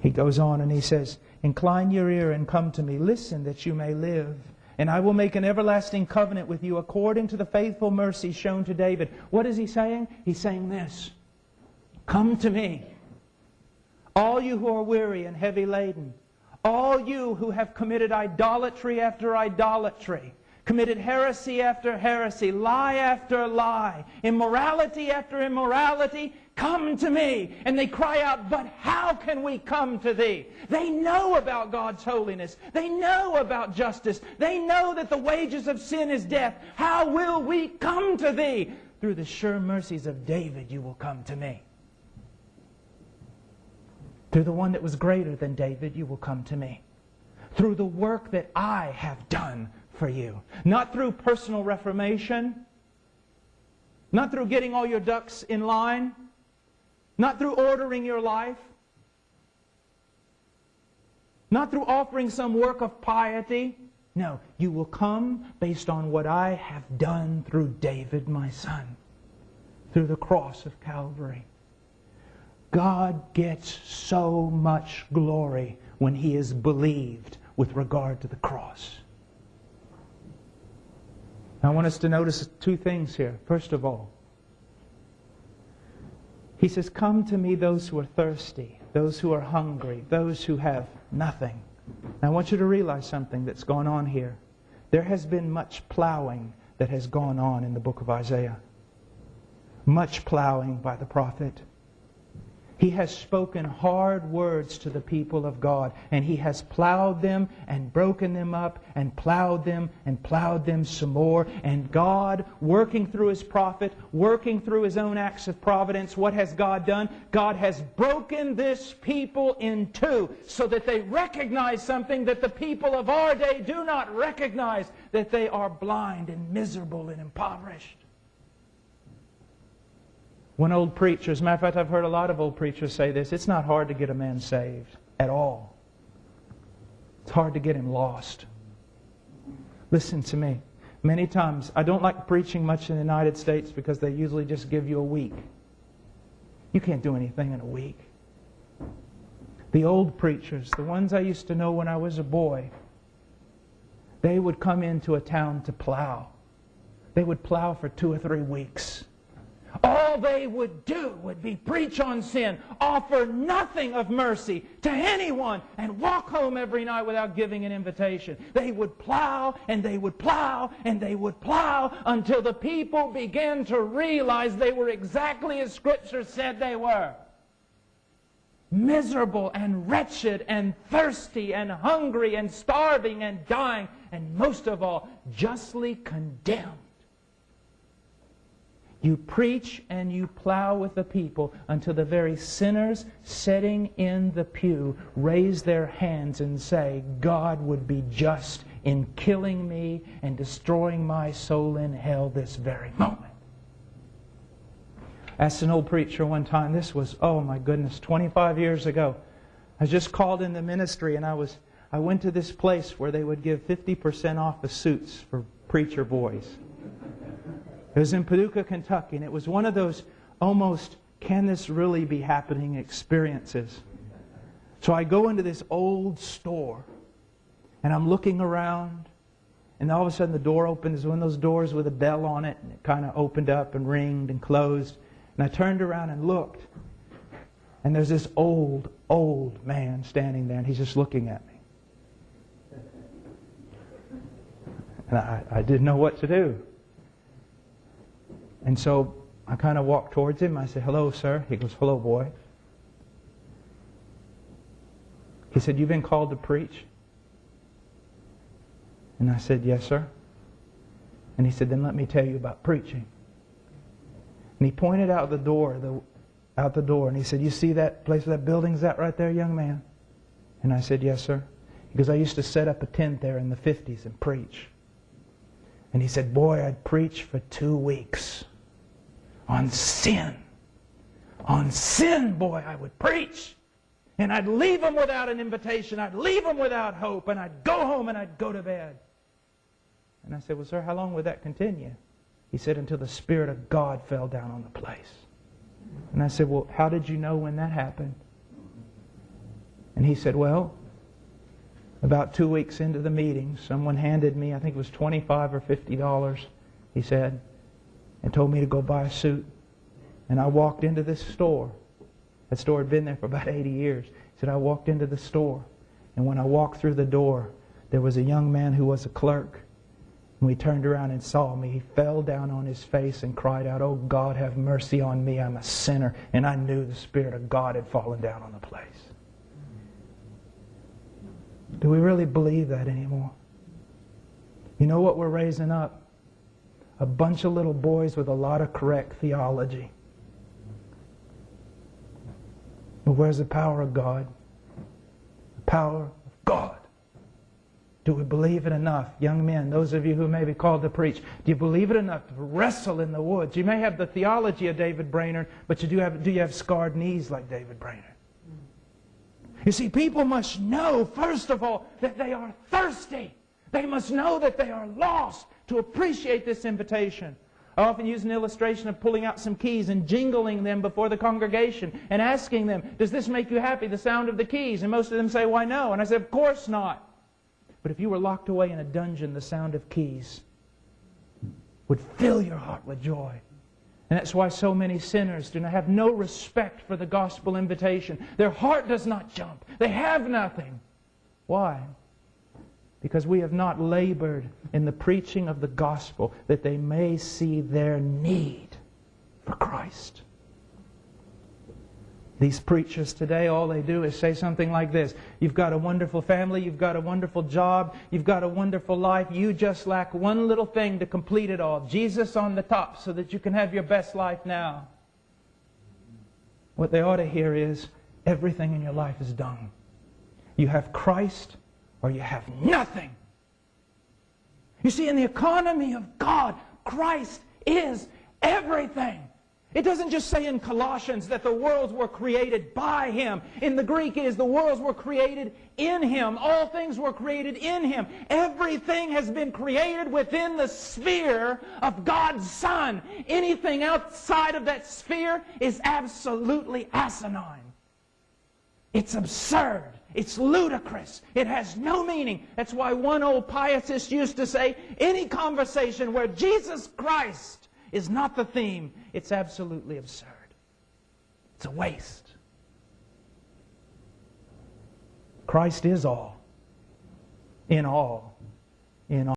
He goes on and he says, incline your ear and come to me. Listen that you may live. And I will make an everlasting covenant with you according to the faithful mercy shown to David. What is he saying? He's saying this. Come to me, all you who are weary and heavy laden. All you who have committed idolatry after idolatry. Committed heresy after heresy. Lie after lie. Immorality after immorality. Come to me. And they cry out, but how can we come to thee? They know about God's holiness. They know about justice. They know that the wages of sin is death. How will we come to thee? Through the sure mercies of David you will come to me. Through the one that was greater than David you will come to me. Through the work that I have done for you. Not through personal reformation. Not through getting all your ducks in line. Not through ordering your life. Not through offering some work of piety. No, you will come based on what I have done through David, my son. Through the cross of Calvary. God gets so much glory when He is believed with regard to the cross. I want us to notice two things here. First of all, He says, come to me those who are thirsty, those who are hungry, those who have nothing. Now, I want you to realize something that's going on here. There has been much plowing that has gone on in the book of Isaiah. Much plowing by the prophet. He has spoken hard words to the people of God, and he has plowed them and broken them up and plowed them some more. And God, working through His prophet, working through His own acts of providence, what has God done? God has broken this people in two so that they recognize something that the people of our day do not recognize, that they are blind and miserable and impoverished. One old preacher, as a matter of fact, I've heard a lot of old preachers say this, it's not hard to get a man saved at all. It's hard to get him lost. Listen to me. Many times, I don't like preaching much in the United States because they usually just give you a week. You can't do anything in a week. The old preachers, the ones I used to know when I was a boy, they would come into a town to plow. They would plow for 2 or 3 weeks. All they would do would be preach on sin, offer nothing of mercy to anyone, and walk home every night without giving an invitation. They would plow, and they would plow, and they would plow until the people began to realize they were exactly as Scripture said they were. Miserable and wretched and thirsty and hungry and starving and dying, and most of all, justly condemned. You preach and you plow with the people until the very sinners sitting in the pew raise their hands and say, God would be just in killing me and destroying my soul in hell this very moment. I asked an old preacher one time, this was, oh my goodness, 25 years ago. I was just called into ministry, and I went to this place where they would give 50% off the suits for preacher boys. It was in Paducah, Kentucky, and it was one of those almost, can this really be happening experiences. So I go into this old store, and I'm looking around, and all of a sudden the door opens, one of those doors with a bell on it, and it kind of opened up and ringed and closed. And I turned around and looked, and there's this old man standing there, and he's just looking at me. And I didn't know what to do. And so I kind of walked towards him. I said, hello, sir. He goes, hello, boy. He said, you've been called to preach? And I said, yes, sir. And he said, then let me tell you about preaching. And he pointed out the door, and he said, you see that place where that building's at right there, young man? And I said, yes, sir. Because I used to set up a tent there in the 50s and preach. And he said, boy, I'd preach for 2 weeks. On sin. On sin, boy, I would preach. And I'd leave them without an invitation. I'd leave them without hope. And I'd go home and I'd go to bed. And I said, well, sir, how long would that continue? He said, until the Spirit of God fell down on the place. And I said, well, how did you know when that happened? And he said, well, about 2 weeks into the meeting, someone handed me, I think it was $25 or $50, he said, and told me to go buy a suit. And I walked into this store. That store had been there for about 80 years. He said, I walked into the store, and when I walked through the door, there was a young man who was a clerk. When he turned around and saw me, he fell down on his face and cried out, oh God, have mercy on me, I'm a sinner. And I knew the Spirit of God had fallen down on the place. Do we really believe that anymore? You know what we're raising up? A bunch of little boys with a lot of correct theology. But where's the power of God? The power of God. Do we believe it enough? Young men, those of you who may be called to preach, do you believe it enough to wrestle in the woods? You may have the theology of David Brainerd, but do you have scarred knees like David Brainerd? You see, people must know, first of all, that they are thirsty. They must know that they are lost to appreciate this invitation. I often use an illustration of pulling out some keys and jingling them before the congregation and asking them, does this make you happy, the sound of the keys? And most of them say, why no? And I say, of course not. But if you were locked away in a dungeon, the sound of keys would fill your heart with joy. And that's why so many sinners have no respect for the gospel invitation. Their heart does not jump. They have nothing. Why? Because we have not labored in the preaching of the gospel that they may see their need for Christ. These preachers today, all they do is say something like this. You've got a wonderful family, you've got a wonderful job, you've got a wonderful life. You just lack one little thing to complete it all. Jesus on the top so that you can have your best life now. What they ought to hear is, everything in your life is done. You have Christ or you have nothing. You see, in the economy of God, Christ is everything. It doesn't just say in Colossians that the worlds were created by Him. In the Greek it is the worlds were created in Him. All things were created in Him. Everything has been created within the sphere of God's Son. Anything outside of that sphere is absolutely asinine. It's absurd. It's ludicrous. It has no meaning. That's why one old pietist used to say, any conversation where Jesus Christ is not the theme, it's absolutely absurd. It's a waste. Christ is all, in all, in all.